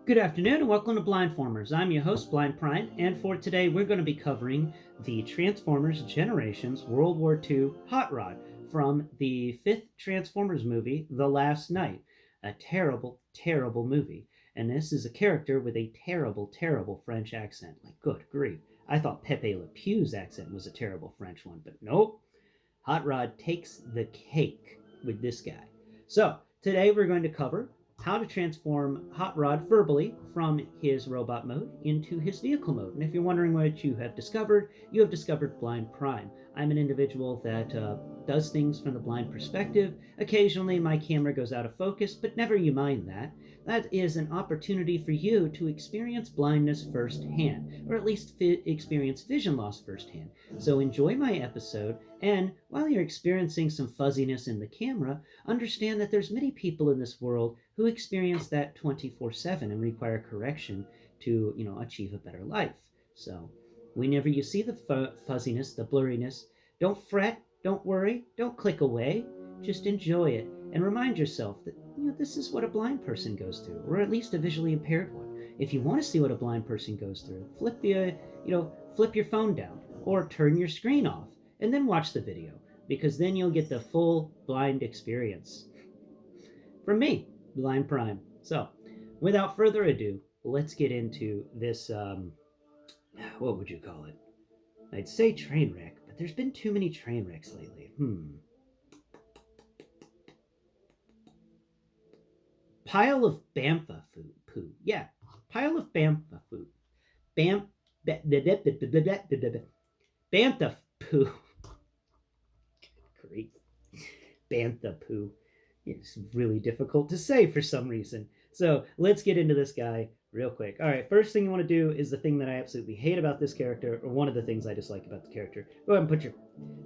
Good afternoon and welcome to Blindformers. I'm your host, Blind Prime, and for today we're going to be covering the Transformers Generations World War II Hot Rod from the fifth Transformers movie, The Last Night. A terrible, terrible movie. And this is a character with a terrible, terrible French accent. Like, good grief. I thought Pepe Le Pew's accent was a terrible French one, but nope. Hot Rod takes the cake with this guy. So, today we're going to cover how to transform Hot Rod verbally from his robot mode into his vehicle mode. And if you're wondering what you have discovered Blind Prime. I'm an individual that does things from the blind perspective. Occasionally my camera goes out of focus, but never you mind that. That is an opportunity for you to experience blindness firsthand, or at least experience vision loss firsthand. So enjoy my episode, and while you're experiencing some fuzziness in the camera, understand that there's many people in this world who experience that 24/7 and require correction to, achieve a better life. So, whenever you see the fuzziness, the blurriness, don't fret, don't worry, don't click away. Just enjoy it and remind yourself that this is what a blind person goes through, or at least a visually impaired one. If you want to see what a blind person goes through, flip your phone down or turn your screen off and then watch the video, because then you'll get the full blind experience. From me, Blind Prime. So, without further ado, let's get into this, what would you call it? I'd say train wreck, but there's been too many train wrecks lately. Pile of Bantha poo. Yeah, pile of Bantha poo. Bam, Bantha poo. Great. Bantha poo. It's really difficult to say for some reason. So let's get into this guy real quick. All right, first thing you want to do is the thing that I absolutely hate about this character, or one of the things I dislike about the character. Go ahead and put your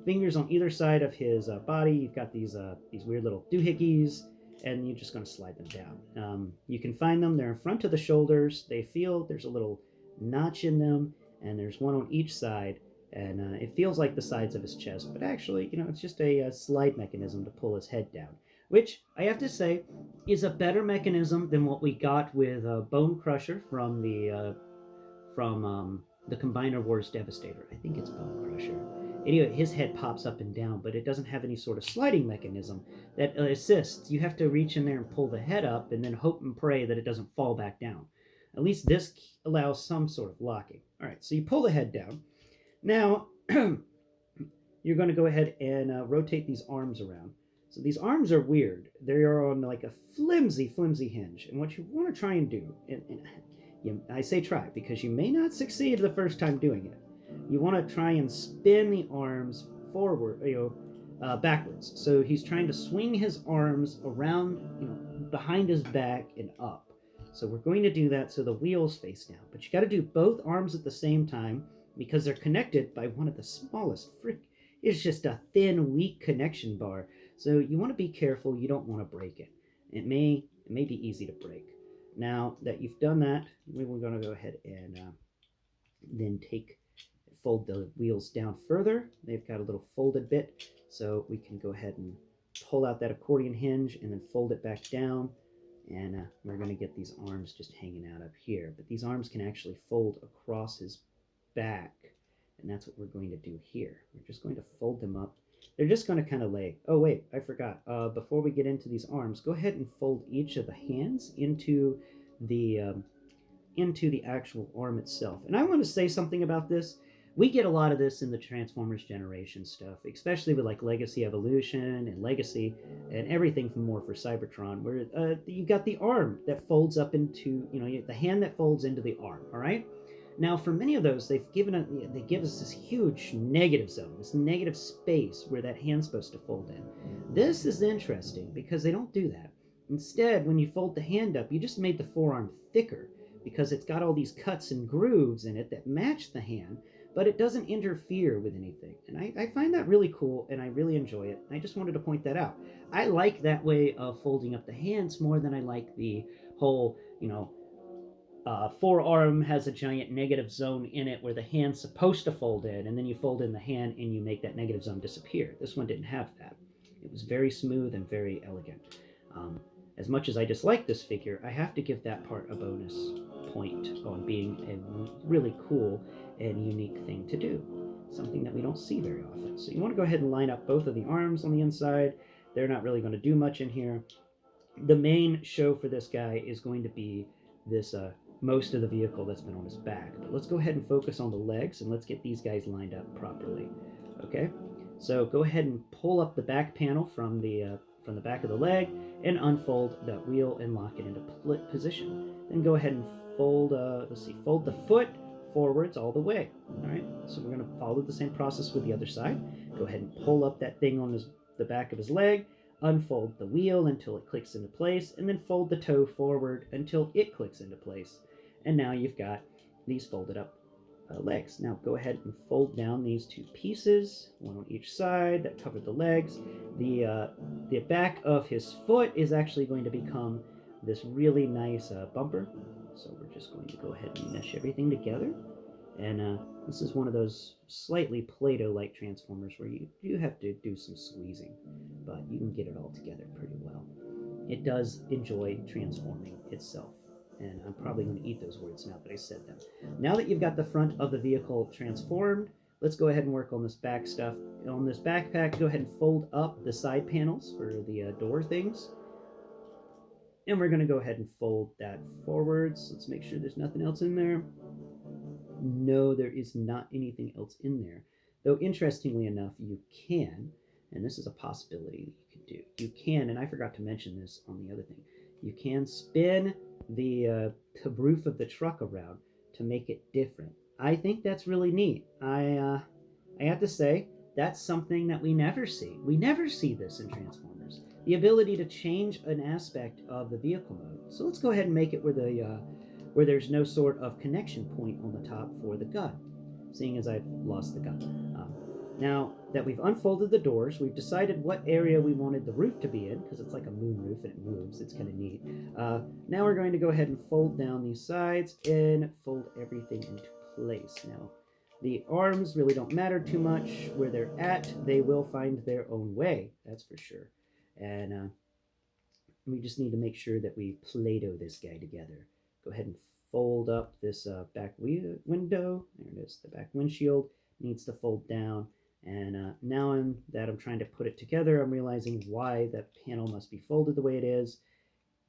fingers on either side of his body. You've got these weird little doohickeys, and you're just going to slide them down. You can find them. They're in front of the shoulders. There's a little notch in them, and there's one on each side. And it feels like the sides of his chest, but actually, it's just a slide mechanism to pull his head down, which I have to say is a better mechanism than what we got with Bone Crusher from the Combiner Wars Devastator. I think it's Bone Crusher. Anyway, his head pops up and down, but it doesn't have any sort of sliding mechanism that assists. You have to reach in there and pull the head up and then hope and pray that it doesn't fall back down. At least this allows some sort of locking. All right, so you pull the head down. Now, you're going to go ahead and rotate these arms around. So these arms are weird. They are on like a flimsy, flimsy hinge. And what you want to try and do, I say try because you may not succeed the first time doing it. You want to try and spin the arms forward, backwards. So he's trying to swing his arms around, behind his back and up. So we're going to do that so the wheels face down. But you got to do both arms at the same time because they're connected by one of the smallest it's just a thin, weak connection bar. So you want to be careful. You don't want to break it. It may be easy to break. Now that you've done that, we're going to go ahead and then fold the wheels down further. They've got a little folded bit, so we can go ahead and pull out that accordion hinge and then fold it back down. And we're going to get these arms just hanging out up here. But these arms can actually fold across his back, and that's what we're going to do here. We're just going to fold them up. They're just going to kind of lay. Oh, wait, I forgot. Before we get into these arms, go ahead and fold each of the hands into the actual arm itself. And I want to say something about this. We get a lot of this in the Transformers generation stuff, especially with like Legacy Evolution and Legacy and everything from More for Cybertron, where you got the arm that folds up into, the hand that folds into the arm, all right? Now, for many of those, they give us this huge negative zone, this negative space where that hand's supposed to fold in. This is interesting because they don't do that. Instead, when you fold the hand up, you just made the forearm thicker because it's got all these cuts and grooves in it that match the hand, but it doesn't interfere with anything. And I find that really cool, and I really enjoy it. I just wanted to point that out. I like that way of folding up the hands more than I like the whole, forearm has a giant negative zone in it where the hand's supposed to fold in, and then you fold in the hand and you make that negative zone disappear. This one didn't have that. It was very smooth and very elegant. as much as I dislike this figure, I have to give that part a bonus point on being a really cool and unique thing to do. Something that we don't see very often. So you want to go ahead and line up both of the arms on the inside. They're not really going to do much in here. The main show for this guy is going to be this most of the vehicle that's been on his back. But let's go ahead and focus on the legs, and let's get these guys lined up properly. Okay, so go ahead and pull up the back panel from the back of the leg and unfold that wheel and lock it into position. Then go ahead and fold fold the foot forwards all the way. All right, so we're going to follow the same process with the other side. Go ahead and pull up that thing on the back of his leg, unfold the wheel until it clicks into place, and then fold the toe forward until it clicks into place. And now you've got these folded up legs. Now go ahead and fold down these two pieces, one on each side that cover the legs. The back of his foot is actually going to become this really nice bumper. So we're just going to go ahead and mesh everything together. And this is one of those slightly Play-Doh-like Transformers where you do have to do some squeezing, but you can get it all together pretty well. It does enjoy transforming itself, and I'm probably going to eat those words now that I said them. Now that you've got the front of the vehicle transformed, let's go ahead and work on this back stuff. On this backpack, go ahead and fold up the side panels for the door things. And we're going to go ahead and fold that forwards. Let's make sure there's nothing else in there. No, there is not anything else in there. Though, interestingly enough, you can, and this is a possibility that you can do. You can, and I forgot to mention this on the other thing, you can spin the roof of the truck around to make it different. I think that's really neat. I have to say, that's something that we never see. We never see this in Transformers. The ability to change an aspect of the vehicle mode. So let's go ahead and make it where there's no sort of connection point on the top for the gun, seeing as I've lost the gun. Now that we've unfolded the doors, we've decided what area we wanted the roof to be in, because it's like a moon roof and it moves. It's kind of neat. Now we're going to go ahead and fold down these sides and fold everything into place. Now, the arms really don't matter too much. Where they're at, they will find their own way, that's for sure. And we just need to make sure that we Play-Doh this guy together. Go ahead and fold up this back window. There it is. The back windshield needs to fold down. And now that I'm trying to put it together, I'm realizing why that panel must be folded the way it is.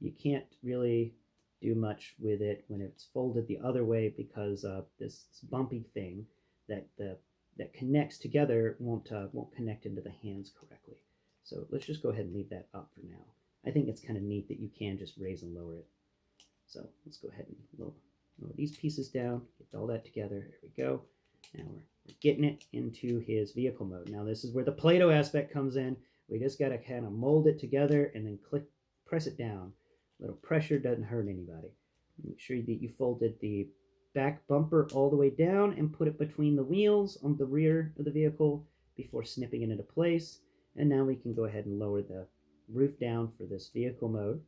You can't really do much with it when it's folded the other way, because this bumpy thing that connects together won't connect into the hands correctly. So let's just go ahead and leave that up for now. I think it's kind of neat that you can just raise and lower it. So let's go ahead and lower these pieces down, get all that together. There we go. Now we're getting it into his vehicle mode. Now this is where the Play-Doh aspect comes in. We just got to kind of mold it together and then press it down. A little pressure doesn't hurt anybody. Make sure that you folded the back bumper all the way down and put it between the wheels on the rear of the vehicle before snipping it into place. And now we can go ahead and lower the roof down for this vehicle mode.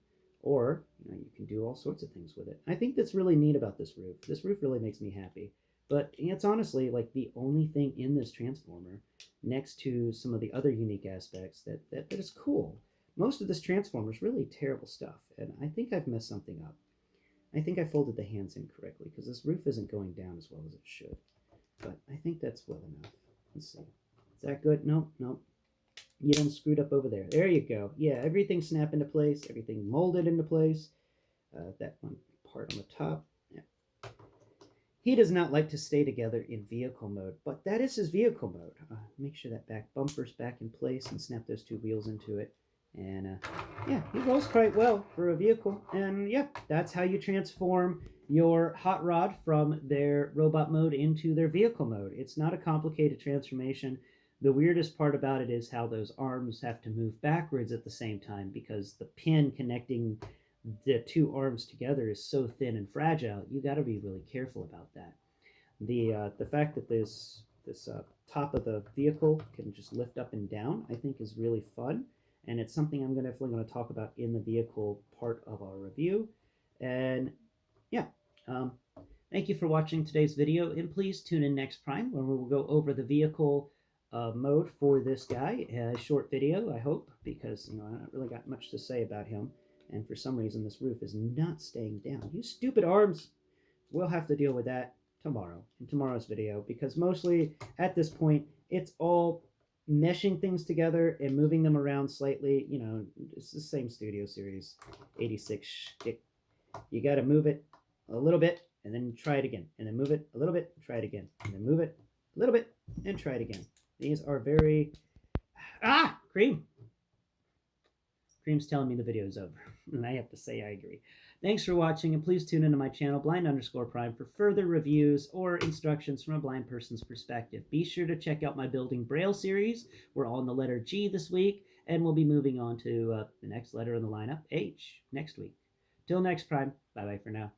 Or, you can do all sorts of things with it. I think that's really neat about this roof. This roof really makes me happy. But it's honestly like the only thing in this Transformer, next to some of the other unique aspects, that is cool. Most of this Transformer is really terrible stuff, and I think I've messed something up. I think I folded the hands incorrectly, because this roof isn't going down as well as it should. But I think that's well enough. Let's see. Is that good? Nope, nope. You done screwed up over there. There you go. Yeah, everything snapped into place. Everything molded into place. That one part on the top. Yeah. He does not like to stay together in vehicle mode, but that is his vehicle mode. Make sure that back bumper's back in place and snap those two wheels into it. And yeah, he rolls quite well for a vehicle. And yeah, that's how you transform your hot rod from their robot mode into their vehicle mode. It's not a complicated transformation. The weirdest part about it is how those arms have to move backwards at the same time, because the pin connecting the two arms together is so thin and fragile. You got to be really careful about that. The fact that this top of the vehicle can just lift up and down, I think, is really fun, and it's something I'm definitely going to talk about in the vehicle part of our review. And yeah, thank you for watching today's video, and please tune in next Prime, where we will go over the vehicle mode for this guy. A short video, I hope, because I don't really got much to say about him. And for some reason, this roof is not staying down. You stupid arms! We'll have to deal with that tomorrow, in tomorrow's video, because mostly at this point, it's all meshing things together and moving them around slightly. You know, it's the same Studio Series 86 shtick. You got to move it a little bit and then try it again, and then move it a little bit, try it again, and then move it a little bit and try it again. These are very... Cream! Cream's telling me the video is over, and I have to say I agree. Thanks for watching, and please tune into my channel, blind_prime, for further reviews or instructions from a blind person's perspective. Be sure to check out my Building Braille series. We're on the letter G this week, and we'll be moving on to the next letter in the lineup, H, next week. Till next, Prime. Bye-bye for now.